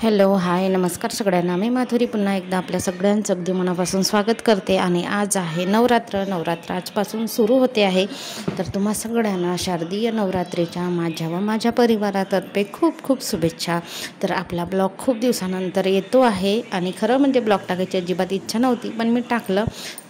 Hello, हाय, नमस्कार सगळ्यांना. मी माधुरी पुन्हा एकदा आपल्या सगळ्यांचं अगदी मनापासून स्वागत करते. आणि आज आहे नवरात्र. आजपासून सुरू होते आहे. तर तुम्हा सगळ्यांना शारदीय नवरात्रीच्या माझ्या व माझ्या परिवारातर्फे खूप खूप शुभेच्छा. तर आपला ब्लॉग खूप दिवसानंतर येतो आहे आणि खरं म्हणजे ब्लॉग टाकायची अजिबात इच्छा नव्हती, पण मी टाकलं.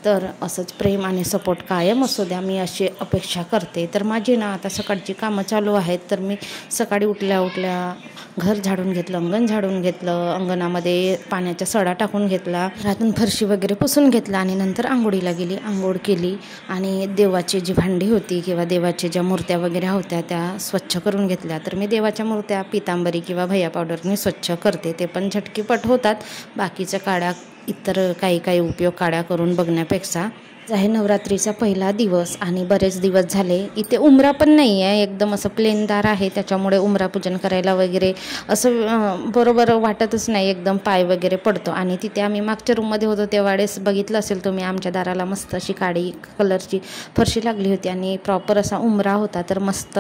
तर असंच प्रेम आणि सपोर्ट कायम असू द्या, मी अशी अपेक्षा करते. तर माझी ना आता सकाळची कामं चालू आहेत. तर मी सकाळी उठल्या घर झाडून घेतलं, अंगण झाडून घेतलं, अंगणामध्ये पाण्याचा सडा टाकून घेतला, घरातून फरशी वगैरे पुसून घेतला आणि नंतर आंघोळीला गेली, आंघोळ केली आणि देवाची जी भांडी होती किंवा देवाच्या ज्या मूर्त्या वगैरे होत्या त्या स्वच्छ करून घेतल्या. तर मी देवाच्या मूर्त्या पितांबरी किंवा भैया पावडरने स्वच्छ करते, ते पण झटकीपट होतात. बाकीच्या काड्या इतर काही उपयोग काड्या करून बघण्यापेक्षा. आहे नवरात्रीचा पहिला दिवस आणि बरेच दिवस झाले इथे उंबरा पण नाही आहे, एकदम असं प्लेनदार आहे, त्याच्यामुळे उंबरा पूजन करायला वगैरे असं बरोबर वाटतच नाही, एकदम पाय वगैरे पडतो. आणि तिथे आम्ही मागच्या रूममध्ये होतो तेव्हावेळेस बघितलं असेल तुम्ही, आमच्या दाराला मस्त अशी काळी कलरची फरशी लागली होती आणि प्रॉपर असा उंबरा होता. तर मस्त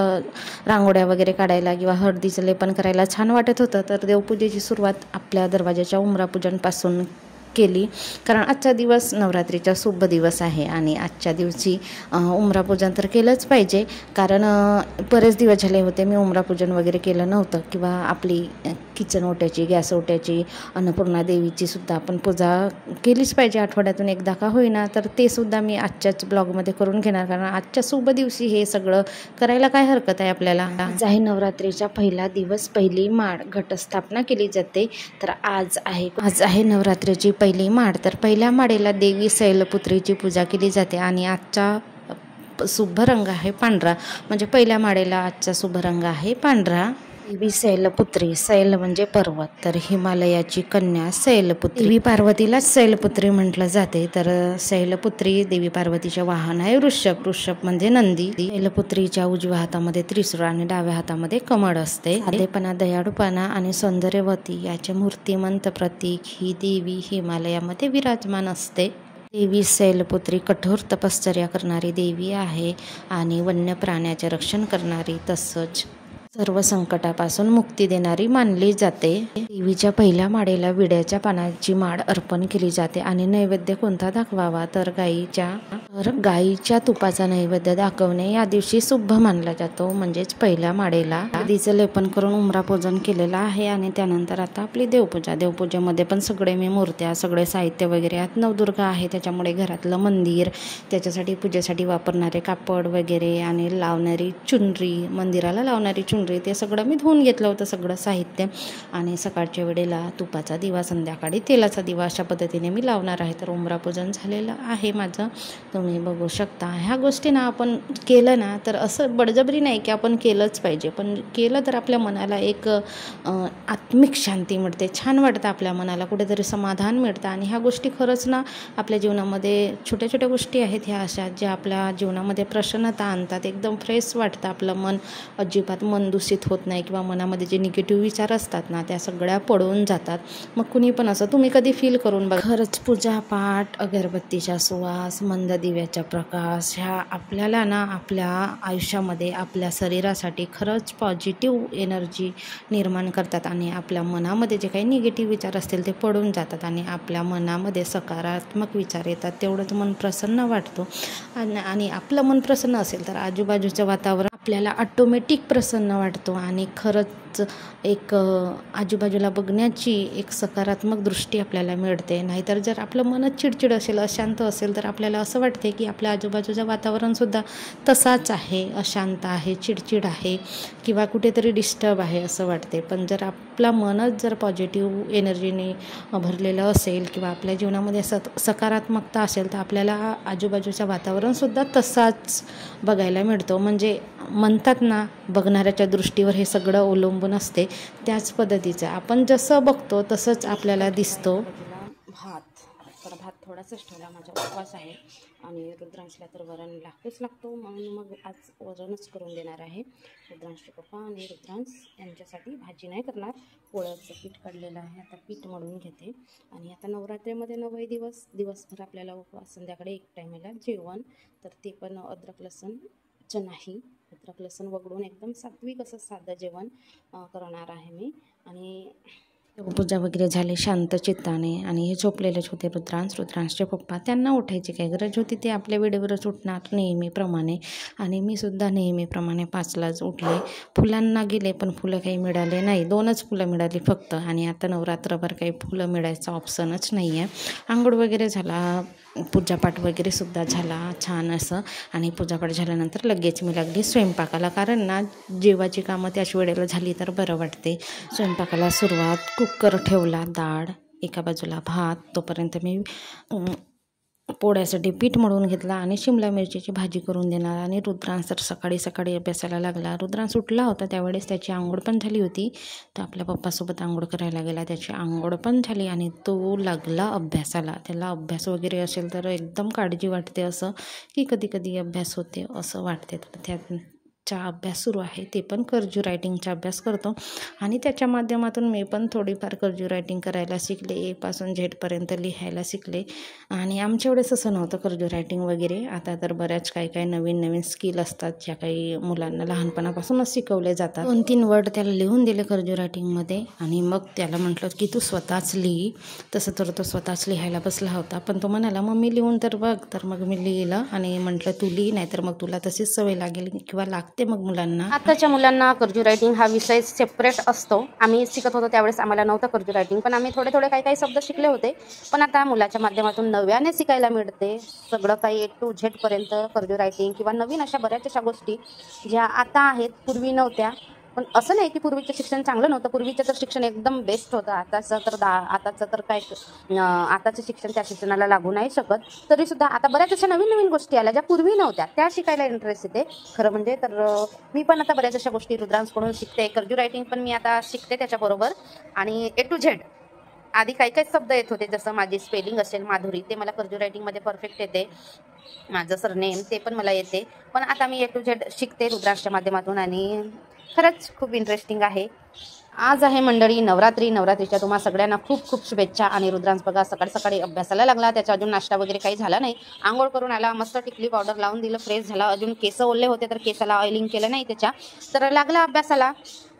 रांगोळ्या वगैरे काढायला किंवा हळदीचं लेपन करायला छान वाटत होतं. तर देवपूजेची सुरुवात आपल्या दरवाजाच्या उंबरा पूजनपासून केली, कारण आजचा दिवस नवरात्रीचा शुभ दिवस आहे आणि आजच्या दिवशी उंबरापूजन तर केलंच पाहिजे. कारण बरेच दिवस झाले होते मी उंबरापूजन वगैरे केलं नव्हतं, किंवा आपली किचन ओट्याची, गॅस ओट्याची, अन्नपूर्णा देवीची सुद्धा आपण पूजा केलीच पाहिजे आठवड्यातून एकदा का होईना. तर ते सुद्धा मी आजच्याच ब्लॉगमध्ये करून घेणार, कारण आजच्या शुभ दिवशी हे सगळं करायला काय हरकत आहे आपल्याला. आज आहे नवरात्रीचा पहिला दिवस, पहिली माळ घटस्थापना केली जाते. तर आज आहे नवरात्रीची पहिली माळ. तर पहिल्या माळेला देवी शैलपुत्रीची पूजा केली जाते आणि आजचा शुभ रंग आहे पांढरा, म्हणजे पहिल्या माळेला आजचा शुभ रंग आहे पांढरा. देवी शैलपुत्री, शैल म्हणजे पर्वत, तर हिमालयाची कन्या शैलपुत्री. देवी पार्वतीला शैलपुत्री म्हटलं जाते. तर शैलपुत्री देवी पार्वतीचे वाहन आहे वृषभ म्हणजे नंदी. शैलपुत्रीच्या उजव्या हातामध्ये त्रिशूळ आणि डाव्या हातामध्ये कमळ असते. साधेपणा, दयाळूपणा आणि सौंदर्यवती याचे मूर्तिमंत प्रतीक ही देवी हिमालयामध्ये विराजमान असते. देवी शैलपुत्री कठोर तपश्चर्या करणारी देवी आहे आणि वन्य प्राण्याचे रक्षण करणारी, तसंच सर्व संकटापासून मुक्ती देणारी मानली जाते. देवीच्या पहिल्या माळेला विड्याच्या पानाची माळ अर्पण केली जाते आणि नैवेद्य कोणता दाखवावा, तर गाईच्या तुपाचा नैवेद्य दाखवणे या दिवशी शुभ मानला जातो. म्हणजेच पहिल्या माळेला हळदीचं लेपन करून उंबरा पूजन केलेलं आहे. आणि त्यानंतर आता आपली देवपूजेमध्ये पण सगळे मी मूर्त्या, सगळे साहित्य वगैरे आहेत. नवदुर्गा आहे, त्याच्यामुळे घरातलं मंदिर, त्याच्यासाठी पूजेसाठी वापरणारे कापड वगैरे आणि लावणारी चुनरी, मंदिराला लावणारी चुनरी, ते सगळं मी धुवून घेतलं होतं सगळं साहित्य. आणि सकाळच्या वेळेला तुपाचा दिवा, संध्याकाळी तेलाचा दिवा, अशा पद्धतीने मी लावणार आहे. तर उंबरा पूजन झालेलं आहे माझं, तुम्ही बघू शकता. ह्या गोष्टी ना आपण केलं ना, तर असं बळजबरी नाही की आपण केलंच पाहिजे, पण केलं तर आपल्या मनाला एक आत्मिक शांती मिळते, छान वाटतं, आपल्या मनाला कुठेतरी समाधान मिळतं. आणि ह्या गोष्टी खरंच ना आपल्या जीवनामध्ये छोट्या छोट्या गोष्टी आहेत ह्या अशा, ज्या आपल्या जीवनामध्ये प्रसन्नता आणतात, एकदम फ्रेश वाटतं आपलं मन, अजिबात मन दूषित होत नाही, किंवा मनामध्ये जे निगेटिव्ह विचार असतात ना त्या सगळ्या पळून जातात. मग कुणी पण असं तुम्ही कधी फील करून बघा. खरंच पूजापाठ, अगरबत्तीचा सुवास, मंद दिव्याचा प्रकाश, ह्या आपल्याला ना आपल्या आयुष्यामध्ये, आपल्या शरीरासाठी खरंच पॉझिटिव्ह एनर्जी निर्माण करतात. आणि आपल्या मनामध्ये जे काही निगेटिव्ह विचार असतील ते पळून जातात आणि आपल्या मनामध्ये सकारात्मक विचार येतात. तेवढंच मन प्रसन्न वाटतो. आणि आपलं मन प्रसन्न असेल तर आजूबाजूचं वातावरण आपल्याला ऑटोमॅटिक प्रसन्न वाटतो आणि खरंच एक आजूबाजूला बघण्याची एक सकारात्मक दृष्टी आपल्याला मिळते. नाहीतर जर आपलं मनच चिडचिड असेल, अशांत असेल, तर आपल्याला असं वाटते की आपल्या आजूबाजूचं वातावरणसुद्धा तसाच आहे, अशांत आहे, चिडचिड आहे, किंवा कुठेतरी डिस्टर्ब आहे असं वाटते. पण जर आपला मनच जर पॉझिटिव्ह एनर्जीने भरलेलं असेल, किंवा आपल्या जीवनामध्ये सकारात्मकता असेल, तर आपल्याला आजूबाजूचं वातावरणसुद्धा तसाच बघायला मिळतो. म्हणजे म्हणतात ना, बघणाऱ्याच्या दृष्टीवर हे सगळं अवलंबून असते. त्याच पद्धतीचं आपण जसं बघतो तसंच आपल्याला दिसतो. तर भात थोडासाच ठेवला, माझा उपवास आहे आणि रुद्रांशला तर वरण लागतो, म्हणून मग आज वरणच करून देणार आहे. रुद्रांशचे पप्पा आणि रुद्रांश यांच्यासाठी भाजी नाही करणार. पोळ्याचं पीठ काढलेलं आहे, आता पीठ मळून घेते. आणि आता नवरात्रीमध्ये 9 दिवसभर आपल्याला उपवास, संध्याकाळी एक टायमाला जेवण, तर ते पण अद्रक लसूणचं नाही, अद्रक लसूण वगळून एकदम सात्विक असं साधं जेवण करणार आहे मी. आणि पूजा वगैरे झाली शांत चित्ताने आणि हे झोपलेलेच होते रुद्रांशचे पप्पा. त्यांना उठायची काय गरज होती, ते आपल्या वेळेवरच उठणार नेहमीप्रमाणे. आणि मी सुद्धा नेहमीप्रमाणे 5लाच उठले. फुलांना गेले पण फुलं काही मिळाले नाही, 2च फुलं मिळाली फक्त. आणि आता नवरात्रभर काही फुलं मिळायचा ऑप्शनच नाही आहे. आंघोळ वगैरे झाला, पूजापाठ वगैरे सुद्धा झाला छान असं. आणि पूजापाठ झाल्यानंतर लगेच मी लागली स्वयंपाकाला, कारण ना जेवायची कामं त्याच वेळेला झाली तर बरं वाटते. स्वयंपाकाला सुरुवात, कुकर ठेवला, डाळ एका बाजूला, भात. तोपर्यंत मी पोळ्यासाठी पीठ मळून घेतला आणि शिमला मिरचीची भाजी करून देणार. आणि रुद्रांश तर सकाळी सकाळी अभ्यासाला लागला. रुद्रांश उठला होता त्यावेळेस त्याची आंघोळ पण झाली होती, तर आपल्या पप्पासोबत आंघोळ करायला गेला. त्याची आंघोळ पण झाली आणि तो लागला अभ्यासाला. त्याला अभ्यास वगैरे असेल तर एकदम काळजी वाटते, असं की कधी कधी अभ्यास होते असं वाटते. त्याचा अभ्यास सुरू आहे, ते पण कर्जू रायटिंगचा अभ्यास करतो. आणि त्याच्या माध्यमातून मी पण थोडीफार कर्जू रायटिंग करायला शिकले, A पासून Z लिहायला शिकले. आणि आमच्या वेळेस असं नव्हतं कर्जू रायटिंग वगैरे. आता तर बऱ्याच काही नवीन नवीन स्किल असतात, ज्या काही मुलांना लहानपणापासूनच शिकवले जातात. 2-3 वर्ड त्याला लिहून दिले कर्जू रायटिंगमध्ये आणि मग त्याला म्हटलं की तू स्वतःच लिही. तसं तर तो स्वतःच लिहायला बसला होता, पण तो म्हणाला मम्मी लिहून तर बघ. तर मग मी लिहिलं आणि म्हटलं तू लिही, नाहीतर मग तुला तशीच सवय लागेल किंवा लागते मग मुलांना. आताच्या मुलांना कर्जू रायटिंग हा विषय सेपरेट असतो. आम्ही शिकत होतो त्यावेळेस आम्हाला नव्हतं कर्जू रायटिंग, पण आम्ही थोडे थोडे काही शब्द शिकले होते. पण आता मुलाच्या माध्यमातून नव्याने शिकायला मिळते सगळं काही, A to Z पर्यंत कर्जू रायटिंग किंवा नवीन अशा बऱ्याच अशा गोष्टी ज्या आता आहेत, पूर्वी नव्हत्या. पण असं नाही की पूर्वीचं शिक्षण चांगलं नव्हतं, पूर्वीचं तर शिक्षण एकदम बेस्ट होतं. आताचं तर काय आताचं शिक्षण त्या शिक्षणाला लागू नाही शकत. तरी सुद्धा आता बऱ्याच अशा नवीन नवीन गोष्टी आल्या ज्या पूर्वी नव्हत्या, त्या शिकायला इंटरेस्ट येते खरं म्हणजे. तर मी पण आता बऱ्याच अशा गोष्टी रुद्रांशकडून शिकते. कर्जू रायटिंग पण मी आता शिकते त्याच्याबरोबर. आणि A to Z आधी काही काही शब्द येत होते, जसं माझी स्पेलिंग असेल माधुरी, ते मला कर्जू रायटिंगमध्ये परफेक्ट येते. माझं सरनेम ते पण मला येते. पण आता मी A to Z शिकते रुद्रांशच्या माध्यमातून आणि खरंच खूप इंटरेस्टिंग आहे. आज आहे मंडळी नवरात्रीच्या तुम्हा सगळ्यांना खूप खूप शुभेच्छा. आणि रुद्रांश बघा सकाळी सकाळी अभ्यासाला लागला. त्याचा अजून नाश्ता वगैरे काही झाला नाही. आंघोळ करून आला, मस्त टिकली पावडर लावून दिलं, फ्रेश झाला. अजून केस ओले होते तर केसाला ऑइलिंग केलं नाही त्याच्या, तर लागला अभ्यासाला.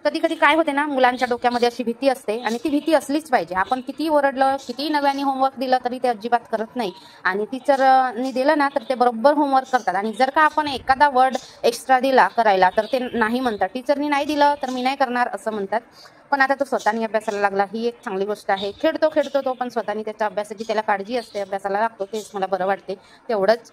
कधी कधी काय होते ना, मुलांच्या डोक्यामध्ये अशी भीती असते आणि ती भीती असलीच पाहिजे. आपण किती ओरडलं, किती नव्याने होमवर्क दिलं तरी ते अजिबात करत नाही. आणि टीचरनी दिलं ना तर ते बरोबर होमवर्क करतात. आणि जर का आपण एखादा वर्ड एक्स्ट्रा दिला करायला तर ते नाही म्हणतात, टीचरनी नाही दिलं तर मी नाही करणार असं म्हणतात. पण आता तो स्वतःनी अभ्यासाला लागला, ही एक चांगली गोष्ट आहे. खेळतो तो पण स्वतःनी त्याच्या अभ्यासाची त्याला काळजी असते, अभ्यासाला लागतो, तेच मला बरं वाटते. तेवढंच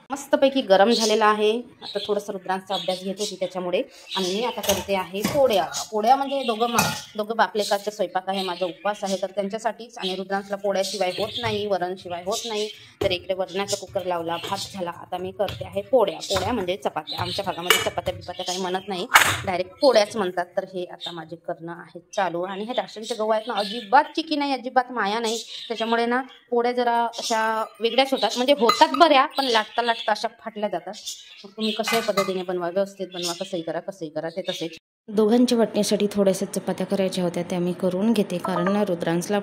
मस्तपैकी गरम झालेला आहे. आता थोडंसं रुद्रांचा अभ्यास घेत होती त्याच्यामुळे. आणि मी आता करते आहे पोळ्या म्हणजे दोघं बापलेकाचा स्वयंपाक आहे, माझा उपवास आहे तर त्यांच्यासाठीच. आणि रुद्रांशला पोळ्याशिवाय होत नाही, वरणशिवाय होत नाही. तर इकडे वरणाचा कुकर लावला, भात झाला. आता मी करते आहे पोळ्या म्हणजे चपात्या. आमच्या भागामध्ये चपात्या बिपात्या काही म्हणत नाही, डायरेक्ट पोळ्याच म्हणतात. तर हे आता माझे करणं आहे चालू. आणि हे राशनचे गहू आहेत ना, अजिबात चिकी नाही, अजिबात माया नाही. त्याच्यामुळे ना पोळ्या जरा अशा वेगळ्याच होतात, म्हणजे होतात बऱ्या पण लाटता अशा फाटल्या जातात. मग तुम्ही कशाही पद्धतीने बनवा, व्यवस्थित बनवा, कसंही करा ते तसेच. दोघांच्या वाटणीसाठी थोड्याशा चपात्या करायच्या होत्या, त्या मी करून घेते. कारण ना रुद्रांशला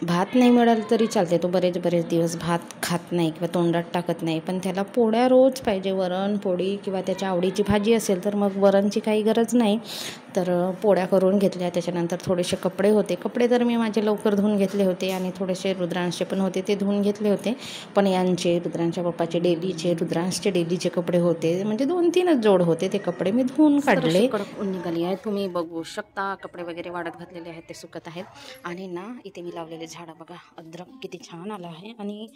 भात नाही मिळालं तरी चालते, तो बरेच दिवस भात खात नाही किंवा तोंडात टाकत नाही. पण त्याला पोळ्या रोज पाहिजे, वरण पोळी किंवा त्याच्या आवडीची भाजी असेल तर मग वरणची काही गरज नाही. तर पोळ्या करून घेतल्या. त्याच्यानंतर थोडेसे कपडे तर मी माझे लवकर धुवून घेतले होते. आणि थोडेसे रुद्रांशचे पण होते, ते धुवून घेतले होते. पण यांचे, रुद्रांच्या पप्पाचे डेलीचे, रुद्रांशचे डेलीचे कपडे होते, म्हणजे 2-3च जोड होते. ते कपडे मी धुवून काढले. कडक ऊन निघाली आहे, तुम्ही बघू शकता. कपडे वगैरे वाळत घातलेले आहेत, ते सुकत आहेत. आणि ना इथे मी लावलेले झाडं बघा, अद्रक किती छान आलं आहे. आणि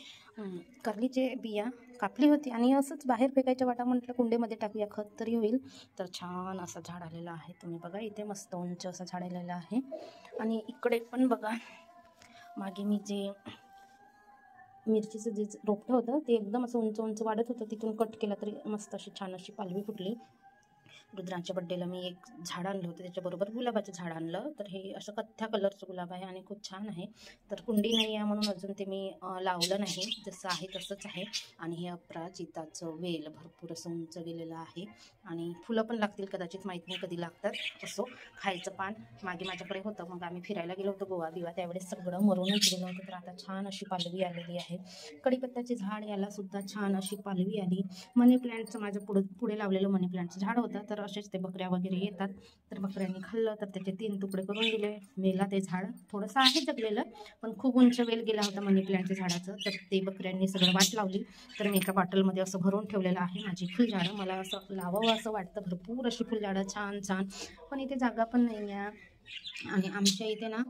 कारलीचे बिया कापली होती आणि असंच बाहेर फेकायच्या वाटा, म्हटलं कुंडीमध्ये टाकूया, खत तरी होईल. तर छान असं झाड आलेलं आहे. तुम्ही बघा इथे मस्त उंच असं झाड आलेलं आहे. आणि इकडे पण बघा, मागे मी जे मिरचीचं जे रोपटं होतं ते एकदम असं उंच वाढत होतं, तिथून कट केलं तरी मस्त अशी छान अशी पालवी फुटली. रुद्रांच्या बड्डेला मी एक झाड आणलं होतं, त्याच्याबरोबर गुलाबाचं झाड आणलं. तर हे असं कथ्या कलरचं गुलाब आहे आणि खूप छान आहे. तर कुंडी नाही आहे म्हणून अजून ते मी लावलं नाही, जसं आहे तसंच आहे. आणि हे अपराजिताचं वेल भरपूर असं उंच गेलेलं आहे. आणि फुलं पण लागतील कदाचित, माहीत नाही कधी लागतात. असो, खायचं पान मागे माझ्याकडे होतं, मग आम्ही फिरायला गेलो होतो गोवा बिवा, त्यावेळेस सगळं मरूनच गेलं होतं. तर आता छान अशी पालवी आलेली आहे. कढीपत्त्याचे झाड, याला सुद्धा छान अशी पालवी आली. मनी प्लांटचं माझं पुढे लावलेलं मनी प्लांटचं झाड होतं, तर असेच ते बकऱ्या वगैरे येतात, तर बकऱ्यांनी खाल्लं तर त्याचे 3 तुकडे करून दिले. मेला ते झाड, थोडंसं आहे जगलेलं, पण खूप उंच वेल गेला होता मनी प्लॅन्टच्या झाडाचं, तर ते बकऱ्यांनी सगळं वाट लावली. तर मी एका बॉटलमध्ये असं भरून ठेवलेलं आहे माझी फुलझाडं. मला असं लावावं असं वाटतं, भरपूर अशी फुलझाडं छान छान, पण इथे जागा पण नाही आहे. आणि आमच्या इथे ना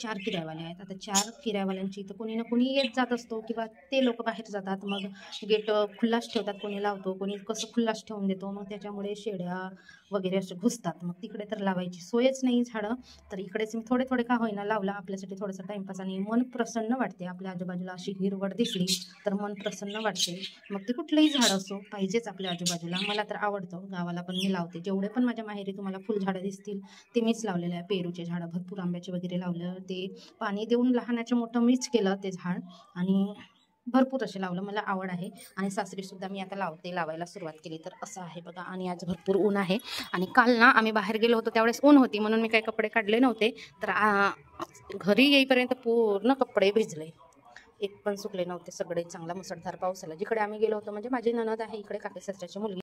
4 किरायवाले आहेत. आता 4 किरायवाल्यांची इथं कोणी ना कोणी येत जात असतो, किंवा ते लोक बाहेर जातात, मग गेट खुल्लाच ठेवतात, कोणी लावतो, कोणी कसं खुल्लाच ठेवून देतो. मग त्याच्यामुळे शेळ्या वगैरे असे घुसतात. मग तिकडे तर लावायची सोयच नाही झाडं, तर इकडेच मी थोडे थोडे का होईना लावला, आपल्यासाठी थोडंसं टाईमपास, आणि मन प्रसन्न वाटते. आपल्या आजूबाजूला अशी हिरवळ दिसली तर मन प्रसन्न वाटते. मग ते कुठलंही झाड असो, पाहिजेच आपल्या आजूबाजूला. मला तर आवडतं, गावाला पण मी लावते. जेवढे पण माझ्या माहेरी तुम्हाला फुलझाडं दिसतील ते मीच लावलेलं आहे. पेरूचे झाडं, भरपूर आंब्याचे वगैरे लावलं, ते पाणी देऊन लहानाच्या मोठं मीच केलं ते झाड, आणि भरपूर असे लावलं. मला आवड आहे, आणि सासरीसुद्धा मी आता लावायला सुरुवात केली. तर असं आहे बघा. आणि आज भरपूर ऊन आहे, आणि काल ना आम्ही बाहेर गेलो होतो त्यावेळेस ऊन होती, म्हणून मी काही कपडे काढले नव्हते. तर घरी येईपर्यंत पूर्ण कपडे भिजले, एक पण सुकले नव्हते. सगळे चांगला मुसळधार पाऊस आला. जिकडे आम्ही गेलो होतो, म्हणजे माझी नणद आहे इकडे, काकी सासऱ्याची मुलगी,